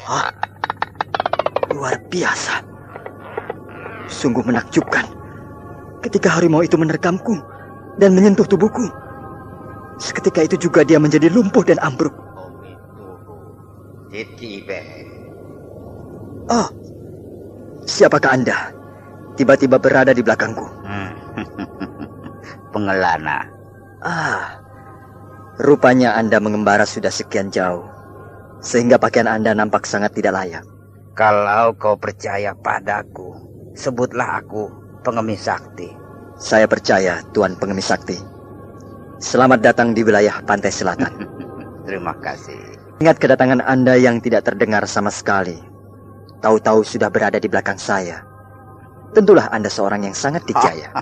Hah? Luar biasa. Sungguh menakjubkan. Ketika harimau itu menerkamku dan menyentuh tubuhku, seketika itu juga dia menjadi lumpuh dan ambruk. Titki Ibeng. Oh, siapakah Anda? Tiba-tiba berada di belakangku. Pengelana. Rupanya Anda mengembara sudah sekian jauh, sehingga pakaian Anda nampak sangat tidak layak. Kalau kau percaya padaku, sebutlah aku pengemis sakti. Saya percaya, Tuan Pengemis Sakti. Selamat datang di wilayah pantai selatan. Terima kasih. Ingat kedatangan Anda yang tidak terdengar sama sekali. Tahu-tahu sudah berada di belakang saya. Tentulah Anda seorang yang sangat dijaya.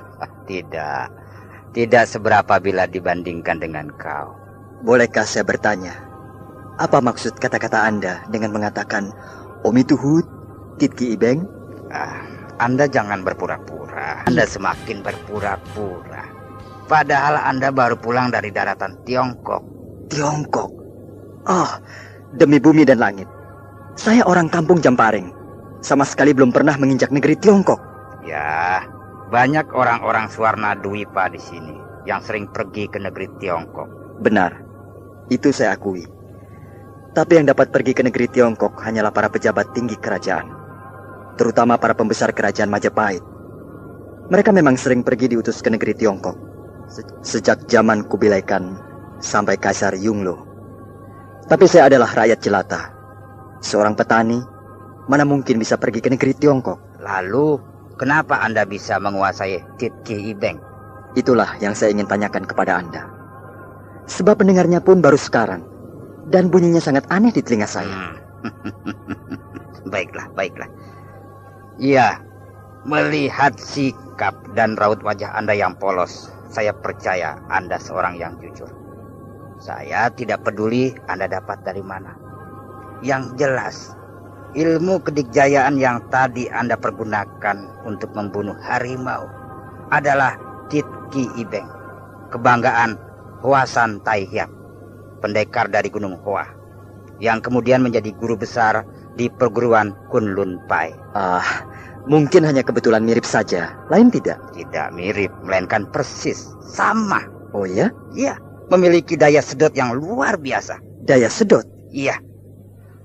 Tidak seberapa bila dibandingkan dengan kau. Bolehkah saya bertanya, apa maksud kata-kata Anda dengan mengatakan Omituhut, Titki Ibeng? Anda jangan berpura-pura. Anda semakin berpura-pura. Padahal Anda baru pulang dari daratan Tiongkok. Tiongkok? Demi bumi dan langit. Saya orang kampung Jamparing. Sama sekali belum pernah menginjak negeri Tiongkok. Ya, banyak orang-orang Suwarna Dwipa di sini yang sering pergi ke negeri Tiongkok. Benar, itu saya akui. Tapi yang dapat pergi ke negeri Tiongkok hanyalah para pejabat tinggi kerajaan. Terutama para pembesar kerajaan Majapahit. Mereka memang sering pergi diutus ke negeri Tiongkok. Sejak zaman Kubilai Khan sampai Kaisar Yunglo. Tapi saya adalah rakyat jelata. Seorang petani, mana mungkin bisa pergi ke negeri Tiongkok. Lalu, kenapa Anda bisa menguasai Titki Ibeng? Itulah yang saya ingin tanyakan kepada Anda. Sebab pendengarnya pun baru sekarang. Dan bunyinya sangat aneh di telinga saya. Baiklah. Iya, melihat sikap dan raut wajah Anda yang polos, saya percaya Anda seorang yang jujur. Saya tidak peduli Anda dapat dari mana. Yang jelas, ilmu kedikjayaan yang tadi Anda pergunakan untuk membunuh harimau adalah Titki Ibeng, kebanggaan Hoa-san Tai-hiap, pendekar dari Gunung Hoa, yang kemudian menjadi guru besar di perguruan Kunlun Pai. Mungkin hanya kebetulan mirip saja, lain tidak? Tidak mirip, melainkan persis, sama. Oh ya? Iya, memiliki daya sedot yang luar biasa. Daya sedot? Iya.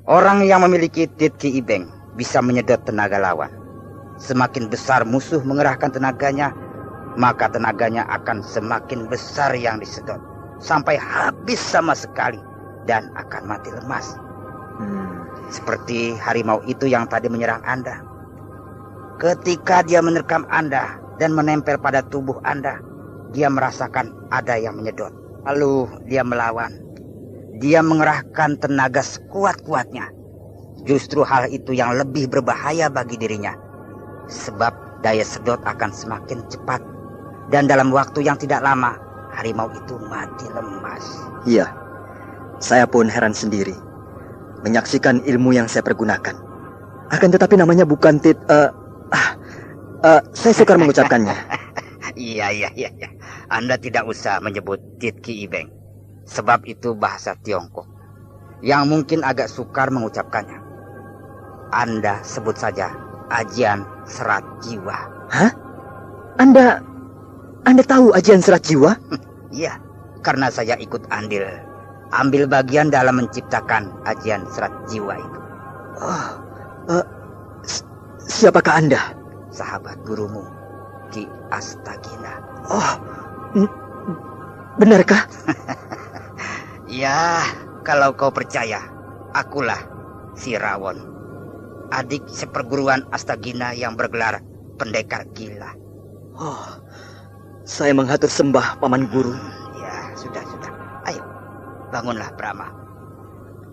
Orang yang memiliki Titki Ibeng bisa menyedot tenaga lawan. Semakin besar musuh mengerahkan tenaganya, maka tenaganya akan semakin besar yang disedot, sampai habis sama sekali dan akan mati lemas. Seperti harimau itu yang tadi menyerang Anda. Ketika dia menerkam Anda dan menempel pada tubuh Anda, dia merasakan ada yang menyedot. Lalu dia melawan. Dia mengerahkan tenaga sekuat-kuatnya. Justru hal itu yang lebih berbahaya bagi dirinya. Sebab daya sedot akan semakin cepat. Dan dalam waktu yang tidak lama, harimau itu mati lemas. Iya, saya pun heran sendiri menyaksikan ilmu yang saya pergunakan. Akan tetapi namanya bukan saya sukar mengucapkannya. Iya. Anda tidak usah menyebut Titki Ibeng, sebab itu bahasa Tiongkok yang mungkin agak sukar mengucapkannya. Anda sebut saja Ajian Serat Jiwa. Hah? Anda tahu Ajian Serat Jiwa? Iya, karena saya ikut ambil bagian dalam menciptakan Ajian Serat Jiwa itu. Siapakah Anda? Sahabat gurumu, Ki Astagina. Benarkah? Ya, kalau kau percaya, akulah si Rawon, adik seperguruan Astagina yang bergelar pendekar gila. Saya menghatur sembah Paman Guru. Ya, sudah. Ayo, bangunlah Brahma.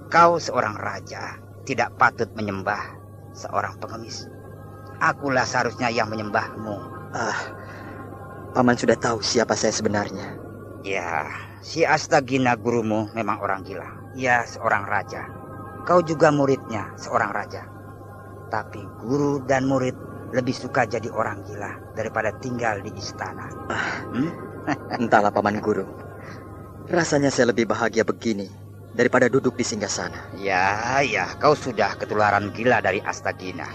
Kau seorang raja, tidak patut menyembah seorang pengemis. Akulah seharusnya yang menyembahmu. Paman sudah tahu siapa saya sebenarnya. Ya, si Astagina gurumu memang orang gila. Ya, seorang raja. Kau juga muridnya, seorang raja. Tapi guru dan murid lebih suka jadi orang gila daripada tinggal di istana. Entahlah Paman Guru. Rasanya saya lebih bahagia begini daripada duduk di singgasana. Ya, kau sudah ketularan gila dari Astagina.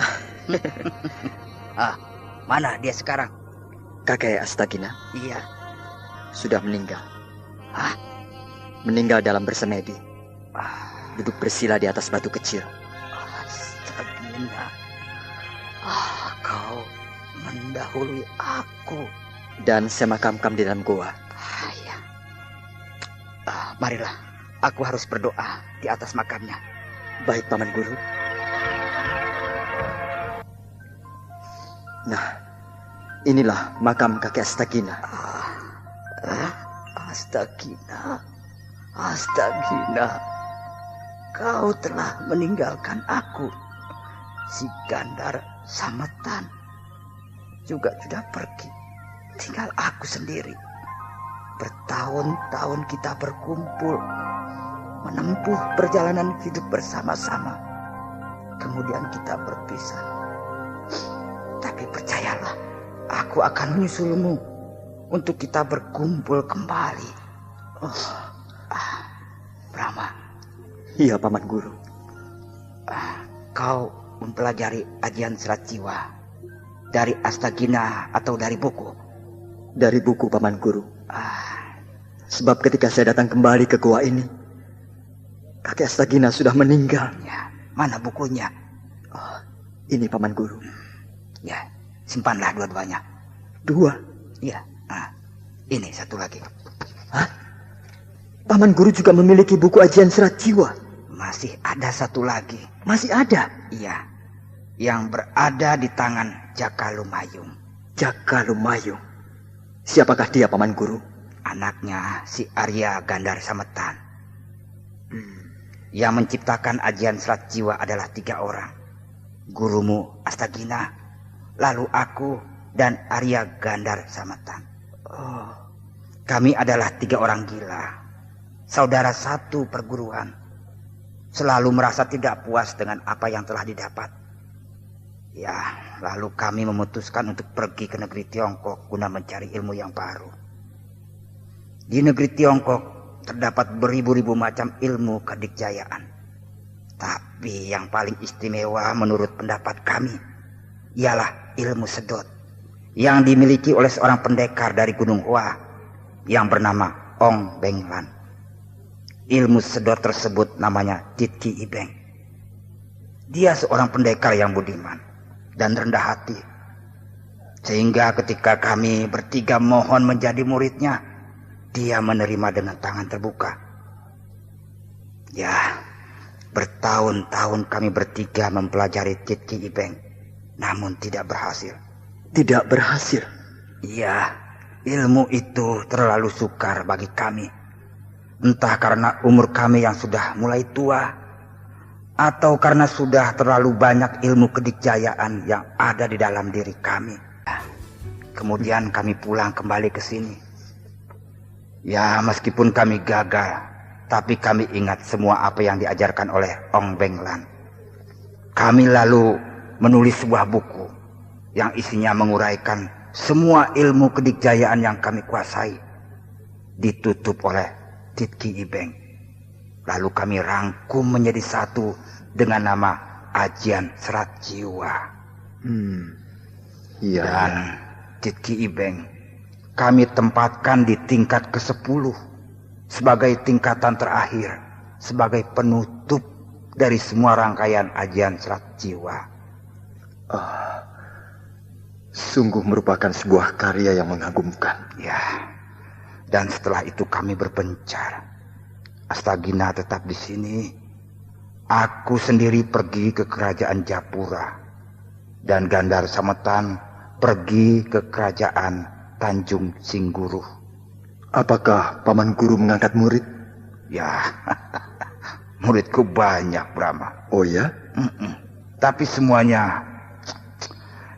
Mana dia sekarang? Kakek Astagina? Iya. Sudah meninggal. Meninggal dalam bersemedi. Duduk bersila di atas batu kecil. Astagina. Kau mendahului aku. Dan saya makamkan di dalam goa. Ya. Marilah, aku harus berdoa di atas makamnya. Baik, Paman Guru. Nah, inilah makam kakek Astagina. Astagina, kau telah meninggalkan aku. Si Gandar Sametan juga sudah pergi. Tinggal aku sendiri. Bertahun-tahun kita berkumpul, menempuh perjalanan hidup bersama-sama. Kemudian kita berpisah. Tapi percayalah, aku akan menyusulmu untuk kita berkumpul kembali. Brahma. Iya, Paman Guru. Kau mempelajari ajian serat jiwa dari Astagina atau dari buku? Dari buku, Paman Guru. Sebab ketika saya datang kembali ke gua ini, kakek Astagina sudah meninggal. Ya, mana bukunya? Ini, Paman Guru. Ya, simpanlah dua-duanya. Dua? Ya, ini satu lagi. Paman Guru juga memiliki buku ajian serat jiwa? Masih ada satu lagi. Masih ada? Iya, yang berada di tangan Jaka Lumayung. Jaka Lumayung? Siapakah dia, Paman Guru? Anaknya si Arya Gandar Sametan. Yang menciptakan ajian serat jiwa adalah 3 orang. Gurumu Astagina, lalu aku, dan Arya Gandar Sametan. Kami adalah 3 orang gila, saudara satu perguruan. Selalu merasa tidak puas dengan apa yang telah didapat. Ya, lalu kami memutuskan untuk pergi ke negeri Tiongkok guna mencari ilmu yang baru. Di negeri Tiongkok terdapat beribu-ribu macam ilmu kedikjayaan. Tapi yang paling istimewa menurut pendapat kami ialah ilmu sedot yang dimiliki oleh seorang pendekar dari Gunung Hoa yang bernama Ong Beng Lan. Ilmu sedot tersebut namanya Tit Ki Ibeng. Dia seorang pendekar yang budiman dan rendah hati. Sehingga ketika kami bertiga mohon menjadi muridnya, dia menerima dengan tangan terbuka. Ya, bertahun-tahun kami bertiga mempelajari Tit Ki Ibeng, namun tidak berhasil. Tidak berhasil? Iya, ilmu itu terlalu sukar bagi kami. Entah karena umur kami yang sudah mulai tua, atau karena sudah terlalu banyak ilmu kedikjayaan yang ada di dalam diri kami. Kemudian kami pulang kembali ke sini. Ya, meskipun kami gagal, tapi kami ingat semua apa yang diajarkan oleh Ong Beng Lan. Kami lalu menulis sebuah buku yang isinya menguraikan semua ilmu kedikjayaan yang kami kuasai. Ditutup oleh Tit Ki Ibeng. Lalu kami rangkum menjadi satu dengan nama Ajian Serat Jiwa. Iya. Dan Tit Ki Ibeng kami tempatkan di tingkat ke-10 sebagai tingkatan terakhir, sebagai penutup dari semua rangkaian Ajian Serat Jiwa. Sungguh merupakan sebuah karya yang mengagumkan. Ya. Dan setelah itu kami berpencar. Astagina tetap di sini. Aku sendiri pergi ke kerajaan Japura. Dan Gandar Sametan pergi ke kerajaan Tanjung Singguruh. Apakah Paman Guru mengangkat murid? Ya, muridku banyak, Brahma. Oh ya? Tapi semuanya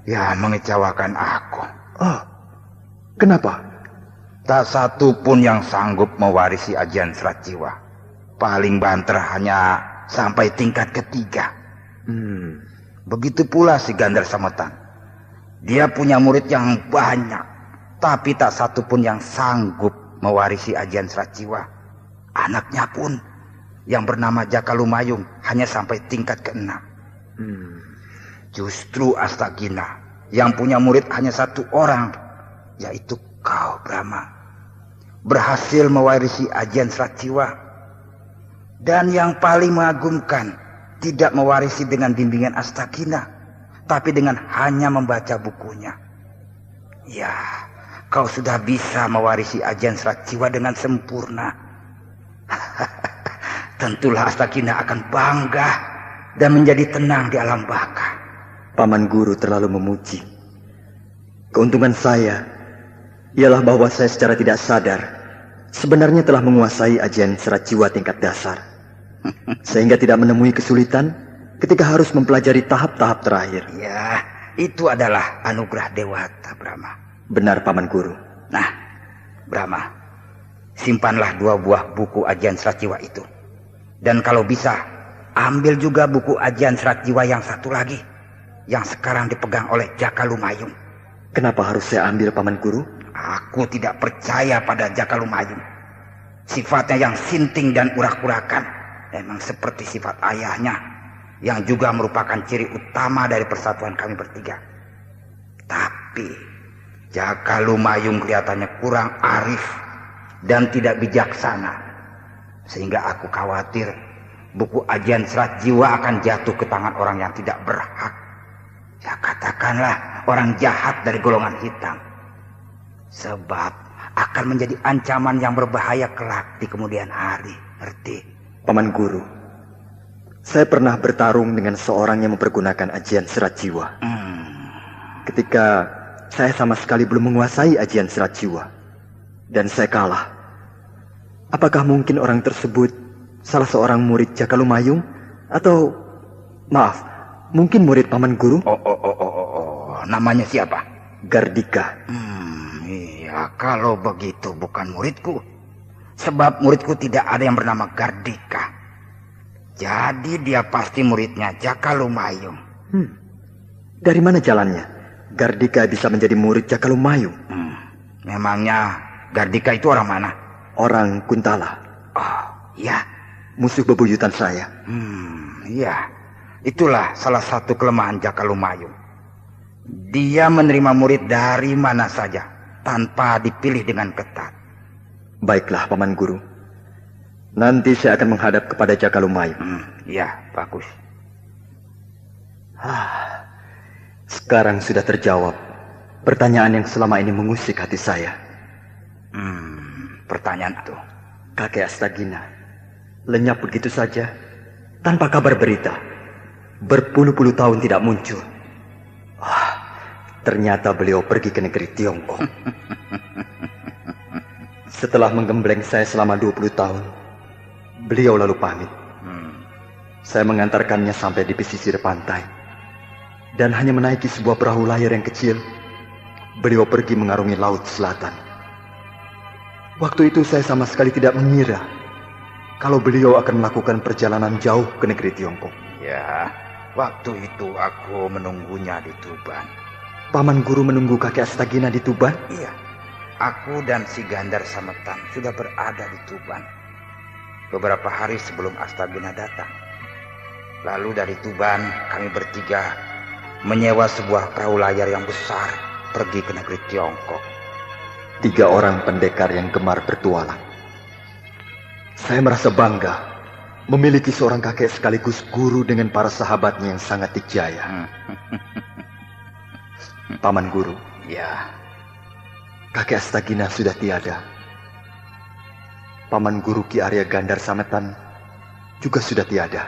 ya mengecewakan aku. Kenapa? Tak satu pun yang sanggup mewarisi ajian serat jiwa. Paling banter hanya sampai tingkat ke-3. Begitu pula si Gandar Sametan. Dia punya murid yang banyak, tapi tak satu pun yang sanggup mewarisi ajian serat jiwa. Anaknya pun yang bernama Jaka Lumayung hanya sampai tingkat ke-6. Justru Astagina yang punya murid hanya 1 orang, yaitu kau, Brahma, berhasil mewarisi ajian Serat Jiwa. Dan yang paling mengagumkan, tidak mewarisi dengan bimbingan Astagina, tapi dengan hanya membaca bukunya. Ya, kau sudah bisa mewarisi ajian Serat Jiwa dengan sempurna. Tentulah Astagina akan bangga dan menjadi tenang di alam baka. Paman Guru terlalu memuji. Keuntungan saya ialah bahwa saya secara tidak sadar sebenarnya telah menguasai ajian Serat Jiwa tingkat dasar, sehingga tidak menemui kesulitan ketika harus mempelajari tahap-tahap terakhir. Ya, itu adalah anugerah Dewata, Brahma. Benar, Paman Guru. Nah, Brahma, simpanlah 2 buah buku ajian Serat Jiwa itu. Dan kalau bisa, ambil juga buku ajian Serat Jiwa yang 1 lagi, yang sekarang dipegang oleh Jaka Lumayung. Kenapa harus saya ambil, Paman Guru? Aku tidak percaya pada Jaka Lumayung. Sifatnya yang sinting dan urak-urakan, memang seperti sifat ayahnya, yang juga merupakan ciri utama dari persatuan kami bertiga. Tapi Jaka Lumayung kelihatannya kurang arif dan tidak bijaksana, sehingga aku khawatir buku ajian Serat Jiwa akan jatuh ke tangan orang yang tidak berhak. Ya, katakanlah orang jahat dari golongan hitam. Sebab akan menjadi ancaman yang berbahaya kelak di kemudian hari. Ngerti? Paman Guru, saya pernah bertarung dengan seorang yang mempergunakan ajian Serat Jiwa. Ketika saya sama sekali belum menguasai ajian Serat Jiwa, dan saya kalah. Apakah mungkin orang tersebut salah seorang murid Jaka Lumayung? Atau, maaf, mungkin murid Paman Guru? Namanya siapa? Gardika. Iya, kalau begitu bukan muridku. Sebab muridku tidak ada yang bernama Gardika. Jadi dia pasti muridnya Jaka Lumayung. Dari mana jalannya Gardika bisa menjadi murid Jaka Lumayung? Memangnya Gardika itu orang mana? Orang Kuntala. Oh, iya. Musuh bebuyutan saya. Iya. Itulah salah satu kelemahan Jaka Lumayung. Dia menerima murid dari mana saja, tanpa dipilih dengan ketat. Baiklah, Paman Guru. Nanti saya akan menghadap kepada Jaka Lumayung. Iya, bagus. Sekarang sudah terjawab pertanyaan yang selama ini mengusik hati saya. Pertanyaan itu. Kakek Astagina lenyap begitu saja, tanpa kabar berita. Berpuluh-puluh tahun tidak muncul. Ternyata beliau pergi ke negeri Tiongkok. Setelah menggembleng saya selama 20 tahun, beliau lalu pamit. Saya mengantarkannya sampai di pesisir pantai. Dan hanya menaiki sebuah perahu layar yang kecil, beliau pergi mengarungi laut selatan. Waktu itu saya sama sekali tidak mengira kalau beliau akan melakukan perjalanan jauh ke negeri Tiongkok. Ya, waktu itu aku menunggunya di Tuban. Paman Guru menunggu kakek Astagina di Tuban? Iya, aku dan si Gandar Sametan sudah berada di Tuban beberapa hari sebelum Astagina datang. Lalu dari Tuban kami bertiga menyewa sebuah perahu layar yang besar pergi ke negeri Tiongkok. 3 orang pendekar yang gemar bertualang. Saya merasa bangga memiliki seorang kakek sekaligus guru dengan para sahabatnya yang sangat dijaya. Paman Guru. Ya. Kakek Astagina sudah tiada. Paman Guru Ki Arya Gandar Sametan juga sudah tiada.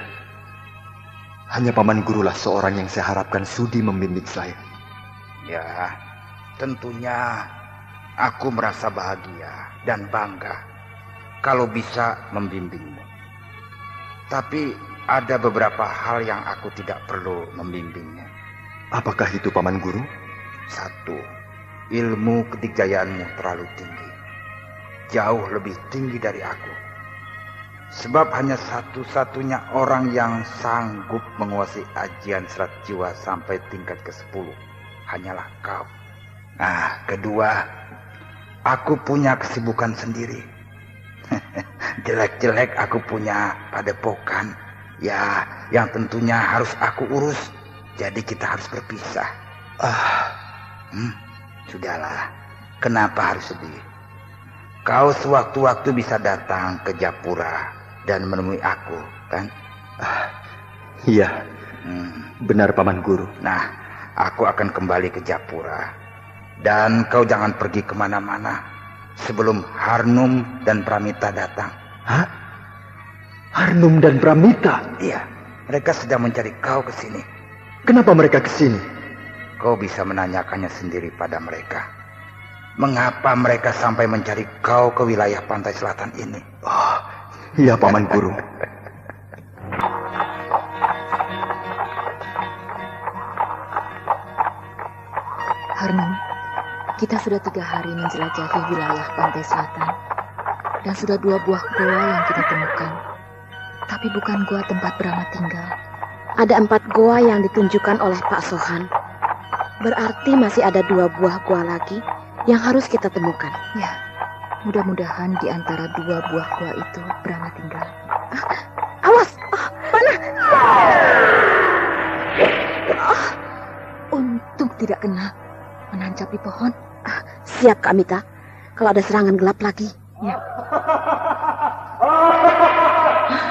Hanya Paman Guru lah seorang yang saya harapkan sudi membimbing saya. Ya, tentunya aku merasa bahagia dan bangga kalau bisa membimbingmu. Tapi ada beberapa hal yang aku tidak perlu membimbingnya. Apakah itu, Paman Guru? 1, ilmu kedikjayaanmu terlalu tinggi. Jauh lebih tinggi dari aku. Sebab hanya satu-satunya orang yang sanggup menguasai ajian Serat Jiwa sampai tingkat ke-10 hanyalah kau. Nah, kedua, aku punya kesibukan sendiri. Jelek-jelek aku punya padepokan. Ya, yang tentunya harus aku urus. Jadi kita harus berpisah. Sudahlah. Kenapa harus sedih? Kau sewaktu-waktu bisa datang ke Japura dan menemui aku, kan? Iya, benar Paman Guru. Nah, aku akan kembali ke Japura. Dan kau jangan pergi kemana-mana sebelum Harnum dan Pramita datang. Hah? Harnum dan Pramita? Iya, mereka sedang mencari kau ke sini. Kenapa mereka ke sini? Kau bisa menanyakannya sendiri pada mereka. Mengapa mereka sampai mencari kau ke wilayah pantai selatan ini? Oh, iya Paman Guru. Harnum, kita sudah 3 hari menjelajahi wilayah pantai selatan. Dan sudah 2 buah goa yang kita temukan. Tapi bukan goa tempat Brahma tinggal. Ada 4 goa yang ditunjukkan oleh Pak Sohan. Berarti masih ada 2 buah goa lagi yang harus kita temukan. Ya, mudah-mudahan di antara 2 buah goa itu Brahma tinggal. Awas! Panah! Untung tidak kena menancapi pohon. Siap Kak Mita. Kalau ada serangan gelap lagi. Ya.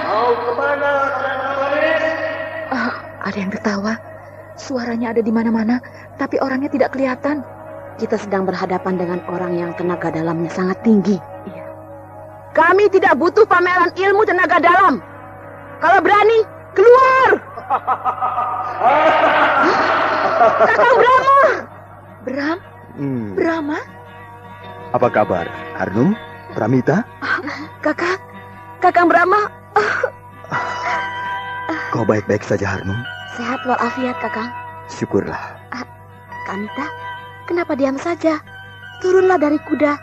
Mau kemana kalian manis? Ada yang tertawa. Suaranya ada di mana-mana, tapi orangnya tidak kelihatan. Kita sedang berhadapan dengan orang yang tenaga dalamnya sangat tinggi. Iya. Kami tidak butuh pameran ilmu tenaga dalam. Kalau berani, keluar! Kakang Brahma! Brahma? Apa kabar, Harnum? Pramita? Kakang Brahma. Kau baik-baik saja, Harnum? Sehat walafiat, Kakang. Syukurlah. Kamita, kenapa diam saja? Turunlah dari kuda.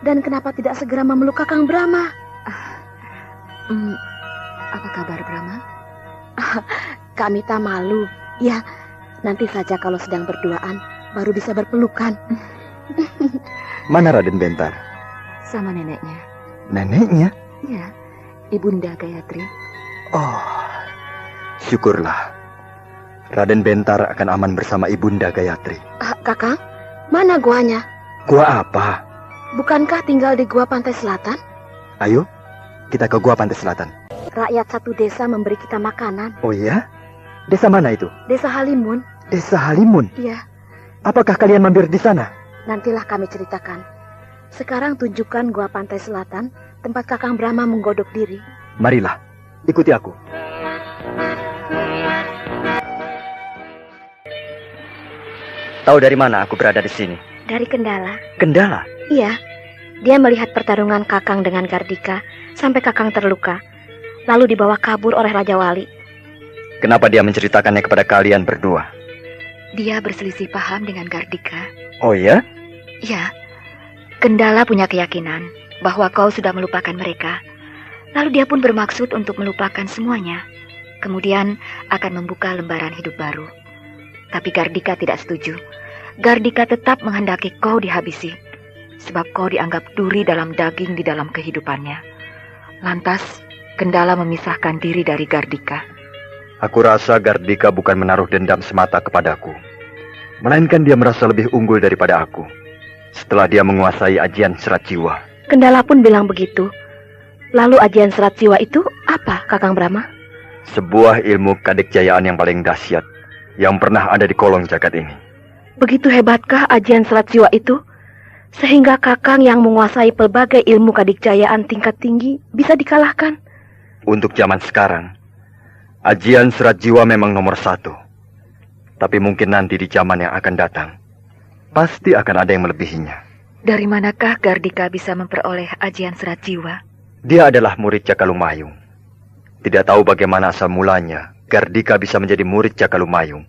Dan kenapa tidak segera memeluk Kakang Brahma? Apa kabar, Brahma? Kamita malu. Ya, nanti saja kalau sedang berduaan, baru bisa berpelukan. Mana Raden Bentar? Sama neneknya. Neneknya? Iya, Ibunda Gayatri. Oh, syukurlah. Raden Bentar akan aman bersama Ibunda Gayatri. Kakang, mana guanya? Gua apa? Bukankah tinggal di gua pantai selatan? Ayo, kita ke gua pantai selatan. Rakyat satu desa memberi kita makanan. Oh iya? Desa mana itu? Desa Halimun. Desa Halimun? Iya, Apakah kalian mampir di sana? nantilah kami ceritakan. Sekarang tunjukkan gua pantai selatan, tempat Kakang Brahma menggodok diri. Marilah, ikuti aku. Tahu dari mana aku berada di sini? Dari Kendala. Kendala? Iya, dia melihat pertarungan Kakang dengan Gardika sampai Kakang terluka. Lalu dibawa kabur oleh Raja Wali. Kenapa dia menceritakannya kepada kalian berdua? Dia berselisih paham dengan Gardika. Oh ya? Ya, Kendala punya keyakinan bahwa kau sudah melupakan mereka. Lalu dia pun bermaksud untuk melupakan semuanya. Kemudian akan membuka lembaran hidup baru. Tapi Gardika tidak setuju. Gardika tetap menghendaki kau dihabisi. Sebab kau dianggap duri dalam daging di dalam kehidupannya. Lantas, Kendala memisahkan diri dari Gardika. Aku rasa Gardika bukan menaruh dendam semata kepadaku. Melainkan dia merasa lebih unggul daripada aku. Setelah dia menguasai ajian serat jiwa. Kendala pun bilang begitu. Lalu ajian serat jiwa itu apa, Kakang Brahma? Sebuah ilmu kadekjayaan yang paling dahsyat yang pernah ada di kolong jagat ini. Begitu hebatkah ajian serat jiwa itu? Sehingga Kakang yang menguasai pelbagai ilmu kadikjayaan tingkat tinggi bisa dikalahkan? Untuk zaman sekarang, ajian serat jiwa memang nomor 1. Tapi mungkin nanti di zaman yang akan datang, pasti akan ada yang melebihinya. Dari manakah Gardika bisa memperoleh ajian serat jiwa? Dia adalah murid Cakalumayung. Tidak tahu bagaimana asal mulanya Gardika bisa menjadi murid Cakalumayung.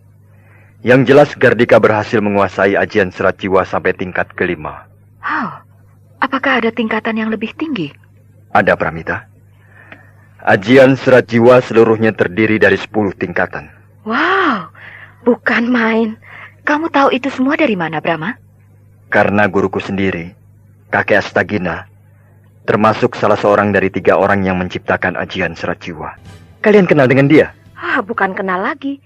Yang jelas Gardika berhasil menguasai ajian serat jiwa sampai tingkat ke-5. Apakah ada tingkatan yang lebih tinggi? Ada, Pramita. Ajian serat jiwa seluruhnya terdiri dari 10 tingkatan. Wow, bukan main. Kamu tahu itu semua dari mana, Brahma? Karena guruku sendiri, kakek Astagina, Termasuk salah seorang dari 3 orang yang menciptakan ajian serat jiwa. Kalian kenal dengan dia? Bukan kenal lagi.